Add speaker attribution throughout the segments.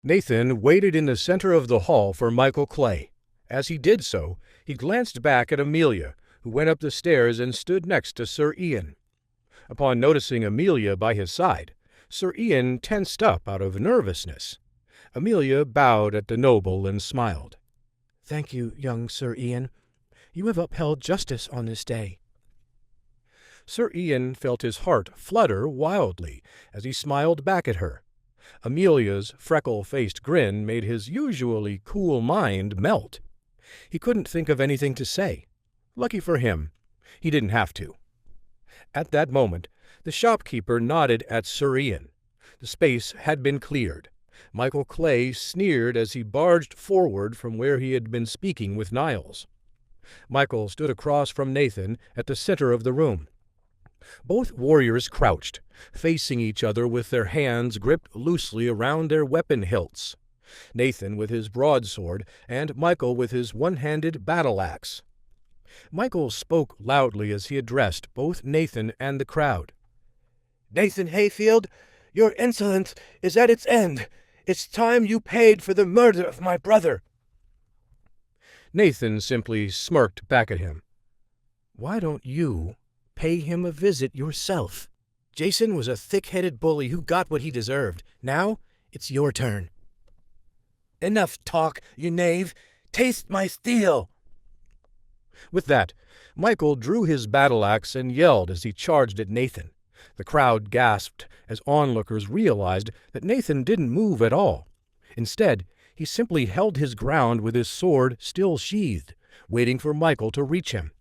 Speaker 1: Nathan waited in the center of the hall for Michael Clay. As he did so, he glanced back at Amelia, who went up the stairs and stood next to Sir Ian. Upon noticing Amelia by his side, Sir Ian tensed up out of nervousness. Amelia bowed at the noble and smiled.
Speaker 2: "Thank you, young Sir Ian. You have upheld justice on this day."
Speaker 1: Sir Ian felt his heart flutter wildly as he smiled back at her. Amelia's freckle-faced grin made his usually cool mind melt. He couldn't think of anything to say. Lucky for him, he didn't have to. At that moment, the shopkeeper nodded at Sir Ian. The space had been cleared. Michael Clay sneered as he barged forward from where he had been speaking with Niles. Michael stood across from Nathan at the center of the room. Both warriors crouched, facing each other with their hands gripped loosely around their weapon hilts. Nathan with his broadsword and Michael with his one-handed battle-axe. Michael spoke loudly as he addressed both Nathan and the crowd.
Speaker 2: "Nathan Hayfield, your insolence is at its end. It's time you paid for the murder of my brother."
Speaker 1: Nathan simply smirked back at him. "Why don't you pay him a visit yourself? Jason was a thick-headed bully who got what he deserved. Now it's your turn."
Speaker 2: "Enough talk, you knave. Taste my steel."
Speaker 1: With that, Michael drew his battle-axe and yelled as he charged at Nathan. The crowd gasped as onlookers realized that Nathan didn't move at all. Instead, he simply held his ground with his sword still sheathed, waiting for Michael to reach him.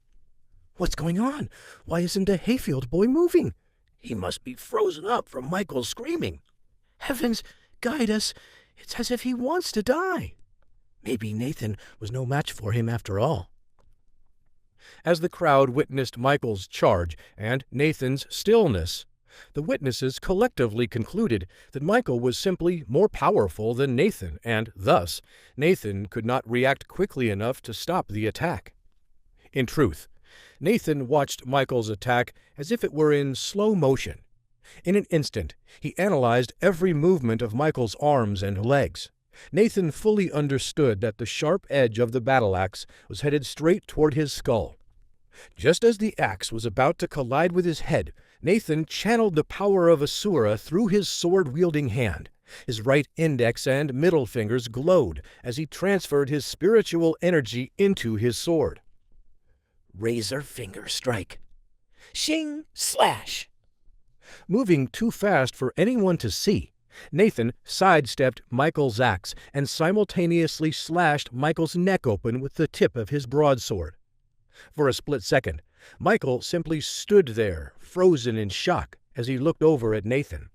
Speaker 2: "What's going on? Why isn't the Hayfield boy moving? He must be frozen up from Michael's screaming. Heavens, guide us. It's as if he wants to die. Maybe Nathan was no match for him after all."
Speaker 1: As the crowd witnessed Michael's charge and Nathan's stillness, the witnesses collectively concluded that Michael was simply more powerful than Nathan, and thus Nathan could not react quickly enough to stop the attack. In truth, Nathan watched Michael's attack as if it were in slow motion. In an instant, he analyzed every movement of Michael's arms and legs. Nathan fully understood that the sharp edge of the battle-axe was headed straight toward his skull. Just as the axe was about to collide with his head, Nathan channeled the power of Asura through his sword-wielding hand. His right index and middle fingers glowed as he transferred his spiritual energy into his sword.
Speaker 2: Razor finger strike. Shing, slash.
Speaker 1: Moving too fast for anyone to see, Nathan sidestepped Michael's axe and simultaneously slashed Michael's neck open with the tip of his broadsword. For a split second, Michael simply stood there, frozen in shock, as he looked over at Nathan.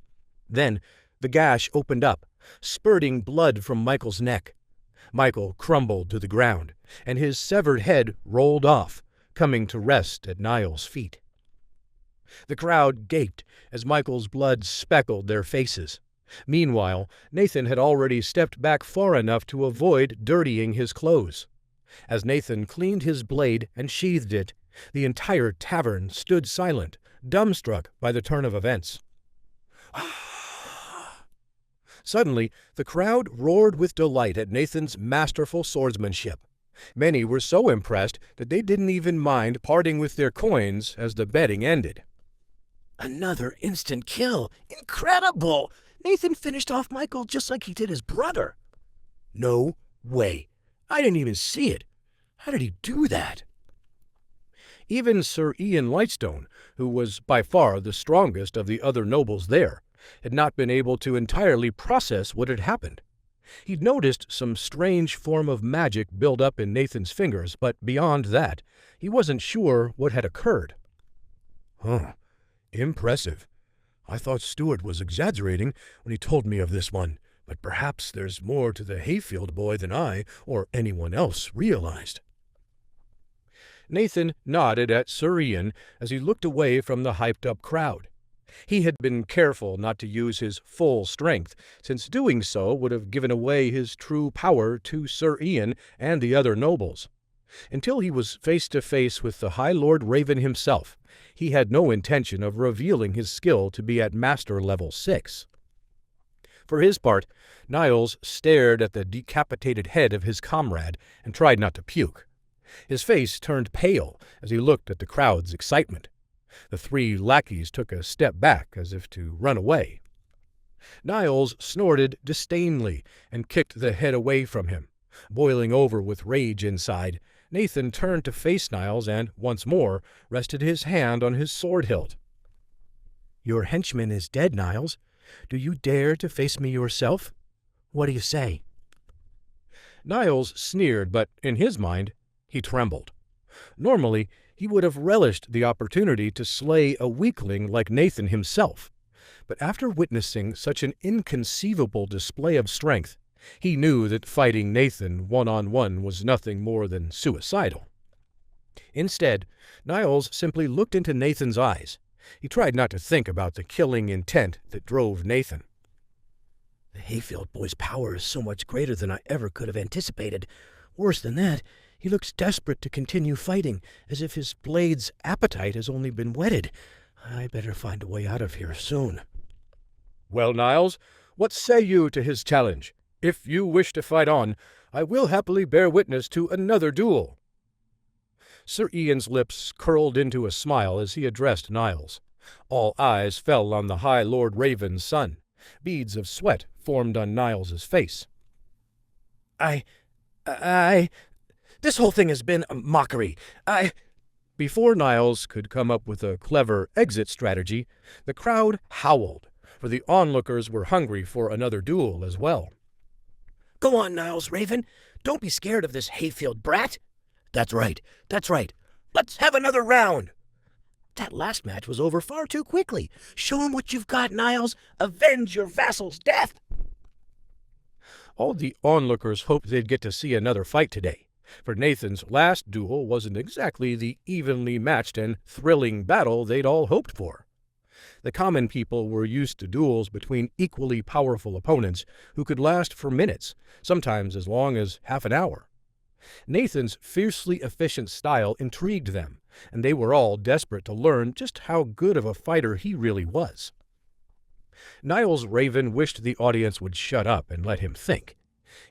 Speaker 1: Then, the gash opened up, spurting blood from Michael's neck. Michael crumbled to the ground, and his severed head rolled off, coming to rest at Niles' feet. The crowd gaped as Michael's blood speckled their faces. Meanwhile, Nathan had already stepped back far enough to avoid dirtying his clothes. As Nathan cleaned his blade and sheathed it, the entire tavern stood silent, dumbstruck by the turn of events. Suddenly, the crowd roared with delight at Nathan's masterful swordsmanship. Many were so impressed that they didn't even mind parting with their coins as the betting ended.
Speaker 2: "Another instant kill! Incredible! Nathan finished off Michael just like he did his brother." "No way. I didn't even see it. How did he do that?"
Speaker 1: Even Sir Ian Lightstone, who was by far the strongest of the other nobles there, had not been able to entirely process what had happened. He'd noticed some strange form of magic build up in Nathan's fingers, but beyond that, he wasn't sure what had occurred. Impressive. I thought Stuart was exaggerating when he told me of this one, but perhaps there's more to the Hayfield boy than I or anyone else realized." Nathan nodded at Sir Ian as he looked away from the hyped-up crowd. He had been careful not to use his full strength, since doing so would have given away his true power to Sir Ian and the other nobles. Until he was face to face with the High Lord Raven himself, he had no intention of revealing his skill to be at Master Level 6. For his part, Niles stared at the decapitated head of his comrade and tried not to puke. His face turned pale as he looked at the crowd's excitement. The 3 lackeys took a step back as if to run away. Niles snorted disdainfully and kicked the head away from him. Boiling over with rage inside, Nathan turned to face Niles and, once more, rested his hand on his sword hilt.
Speaker 2: "Your henchman is dead, Niles. Do you dare to face me yourself? What do you say?"
Speaker 1: Niles sneered, but in his mind, he trembled. Normally, he would have relished the opportunity to slay a weakling like Nathan himself. But after witnessing such an inconceivable display of strength, he knew that fighting Nathan one-on-one was nothing more than suicidal. Instead, Niles simply looked into Nathan's eyes. He tried not to think about the killing intent that drove Nathan.
Speaker 2: "The Hayfield boy's power is so much greater than I ever could have anticipated. Worse than that, he looks desperate to continue fighting, as if his blade's appetite has only been whetted. I better find a way out of here soon."
Speaker 1: "Well, Niles, what say you to his challenge? If you wish to fight on, I will happily bear witness to another duel." Sir Ian's lips curled into a smile as he addressed Niles. All eyes fell on the High Lord Raven's son. Beads of sweat formed on Niles's face.
Speaker 2: This whole thing has been a mockery.
Speaker 1: Before Niles could come up with a clever exit strategy, the crowd howled, for the onlookers were hungry for another duel as well.
Speaker 2: "Go on, Niles Raven. Don't be scared of this Hayfield brat." That's right. Let's have another round." "That last match was over far too quickly. Show him what you've got, Niles. Avenge your vassal's death."
Speaker 1: All the onlookers hoped they'd get to see another fight today, for Nathan's last duel wasn't exactly the evenly matched and thrilling battle they'd all hoped for. The common people were used to duels between equally powerful opponents who could last for minutes, sometimes as long as half an hour. Nathan's fiercely efficient style intrigued them, and they were all desperate to learn just how good of a fighter he really was. Niles Raven wished the audience would shut up and let him think.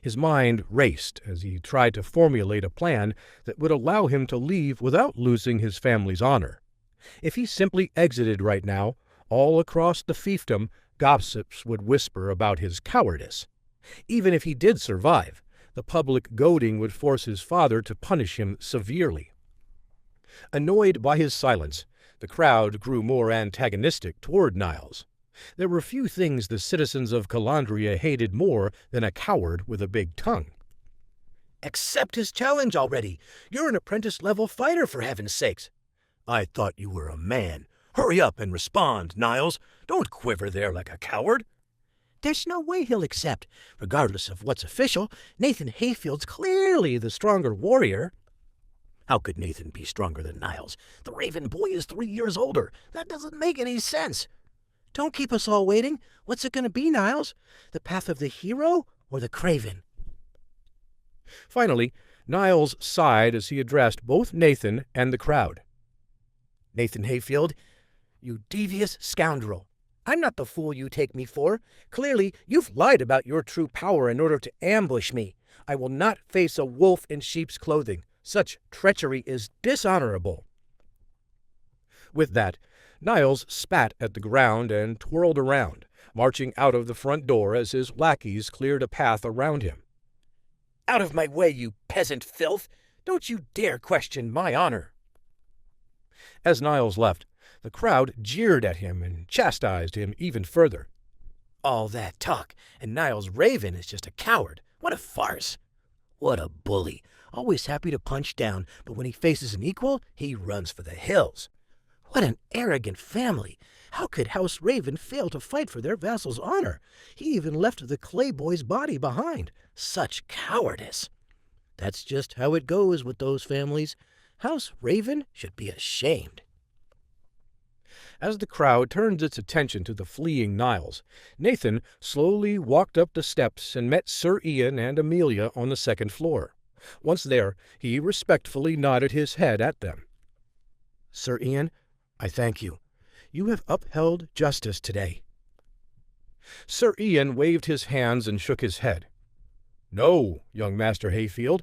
Speaker 1: His mind raced as he tried to formulate a plan that would allow him to leave without losing his family's honor. If he simply exited right now, all across the fiefdom, gossips would whisper about his cowardice. Even if he did survive, the public goading would force his father to punish him severely. Annoyed by his silence, the crowd grew more antagonistic toward Niles. There were few things the citizens of Calandria hated more than a coward with a big tongue.
Speaker 2: "Accept his challenge already. You're an apprentice-level fighter, for heaven's sakes." "I thought you were a man. Hurry up and respond, Niles. Don't quiver there like a coward." "There's no way he'll accept. Regardless of what's official, Nathan Hayfield's clearly the stronger warrior." "How could Nathan be stronger than Niles? The Raven boy is 3 years older. That doesn't make any sense." "Don't keep us all waiting. What's it going to be, Niles? The path of the hero or the craven?"
Speaker 1: Finally, Niles sighed as he addressed both Nathan and the crowd.
Speaker 2: "Nathan Hayfield, you devious scoundrel. I'm not the fool you take me for. Clearly, you've lied about your true power in order to ambush me. I will not face a wolf in sheep's clothing. Such treachery is dishonorable."
Speaker 1: With that, Niles spat at the ground and twirled around, marching out of the front door as his lackeys cleared a path around him.
Speaker 2: "Out of my way, you peasant filth! Don't you dare question my honor!"
Speaker 1: As Niles left, the crowd jeered at him and chastised him even further.
Speaker 2: "All that talk, and Niles Raven is just a coward. What a farce! What a bully! Always happy to punch down, but when he faces an equal, he runs for the hills. What an arrogant family! How could House Raven fail to fight for their vassal's honor? He even left the clay boy's body behind. Such cowardice! That's just how it goes with those families. House Raven should be ashamed."
Speaker 1: As the crowd turned its attention to the fleeing Niles, Nathan slowly walked up the steps and met Sir Ian and Amelia on the second floor. Once there, he respectfully nodded his head at them.
Speaker 2: "Sir Ian, I thank you. You have upheld justice today."
Speaker 1: Sir Ian waved his hands and shook his head. "No, young Master Hayfield,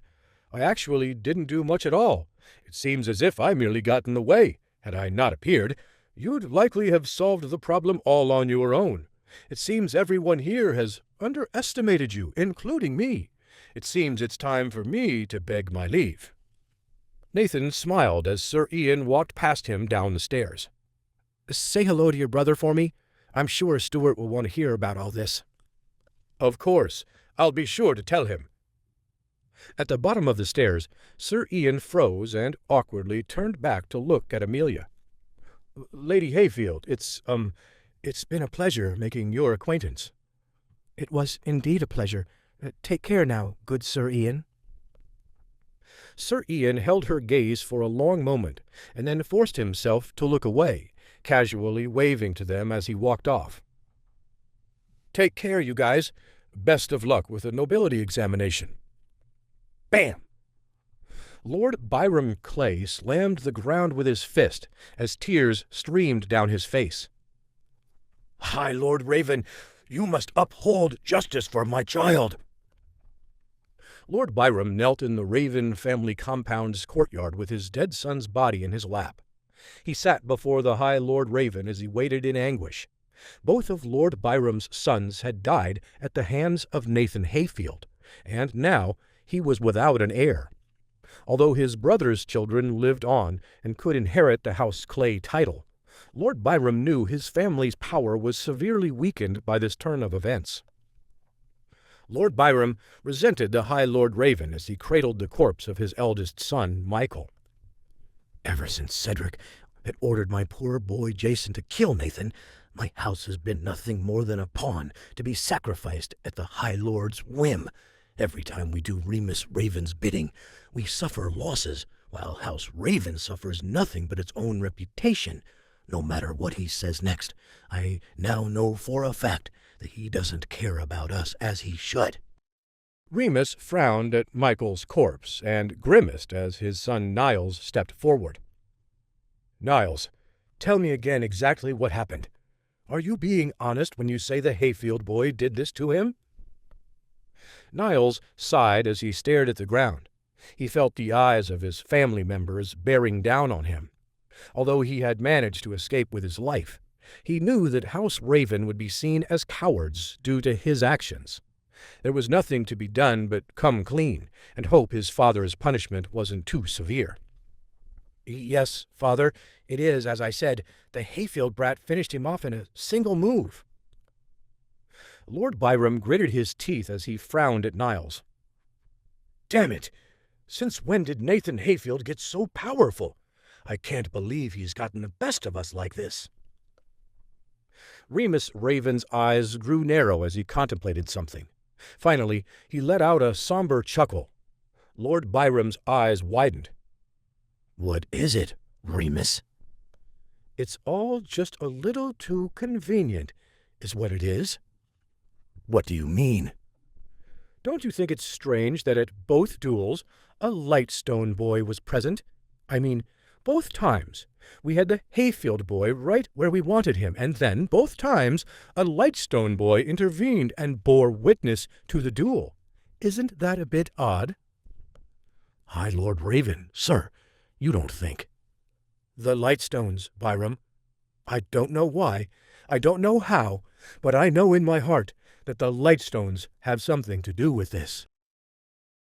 Speaker 1: I actually didn't do much at all. It seems as if I merely got in the way. Had I not appeared, you'd likely have solved the problem all on your own. It seems everyone here has underestimated you, including me. It seems it's time for me to beg my leave." Nathan smiled as Sir Ian walked past him down the stairs.
Speaker 2: "Say hello to your brother for me. I'm sure Stuart will want to hear about all this."
Speaker 1: "Of course. I'll be sure to tell him." At the bottom of the stairs, Sir Ian froze and awkwardly turned back to look at Amelia. "Lady Hayfield, it's been a pleasure making your acquaintance."
Speaker 2: "It was indeed a pleasure. Take care now, good Sir Ian."
Speaker 1: Sir Ian held her gaze for a long moment, and then forced himself to look away, casually waving to them as he walked off. "Take care, you guys. Best of luck with the nobility examination." Bam! Lord Byram Clay slammed the ground with his fist as tears streamed down his face.
Speaker 2: "High Lord Raven, you must uphold justice for my child."
Speaker 1: Lord Byram knelt in the Raven family compound's courtyard with his dead son's body in his lap. He sat before the High Lord Raven as he waited in anguish. Both of Lord Byram's sons had died at the hands of Nathan Hayfield, and now he was without an heir. Although his brother's children lived on and could inherit the House Clay title, Lord Byram knew his family's power was severely weakened by this turn of events. Lord Byram resented the High Lord Raven as he cradled the corpse of his eldest son, Michael.
Speaker 2: "Ever since Cedric had ordered my poor boy Jason to kill Nathan, my house has been nothing more than a pawn to be sacrificed at the High Lord's whim. Every time we do Remus Raven's bidding, we suffer losses, while House Raven suffers nothing but its own reputation. No matter what he says next, I now know for a fact that he doesn't care about us as he should."
Speaker 1: Remus frowned at Michael's corpse and grimaced as his son Niles stepped forward. "Niles, tell me again exactly what happened. Are you being honest when you say the Hayfield boy did this to him?" Niles sighed as he stared at the ground. He felt the eyes of his family members bearing down on him. Although he had managed to escape with his life, he knew that House Raven would be seen as cowards due to his actions. There was nothing to be done but come clean and hope his father's punishment wasn't too severe.
Speaker 2: "Yes, Father, it is, as I said. The Hayfield brat finished him off in a single move."
Speaker 1: Lord Byram gritted his teeth as he frowned at Niles. "Damn it! Since when did Nathan Hayfield get so powerful? I can't believe he's gotten the best of us like this." Remus Raven's eyes grew narrow as he contemplated something. Finally, he let out a somber chuckle. Lord Byram's eyes widened.
Speaker 2: "What is it, Remus?"
Speaker 1: "It's all just a little too convenient, is what it is."
Speaker 2: "What do you mean?"
Speaker 1: "Don't you think it's strange that at both duels a Lightstone boy was present? I mean, both times we had the Hayfield boy right where we wanted him, and then, both times, a Lightstone boy intervened and bore witness to the duel. Isn't that a bit odd?"
Speaker 2: "High Lord Raven, sir, you don't think—"
Speaker 1: "The Lightstones, Byram. I don't know why, I don't know how, but I know in my heart that the Lightstones have something to do with this."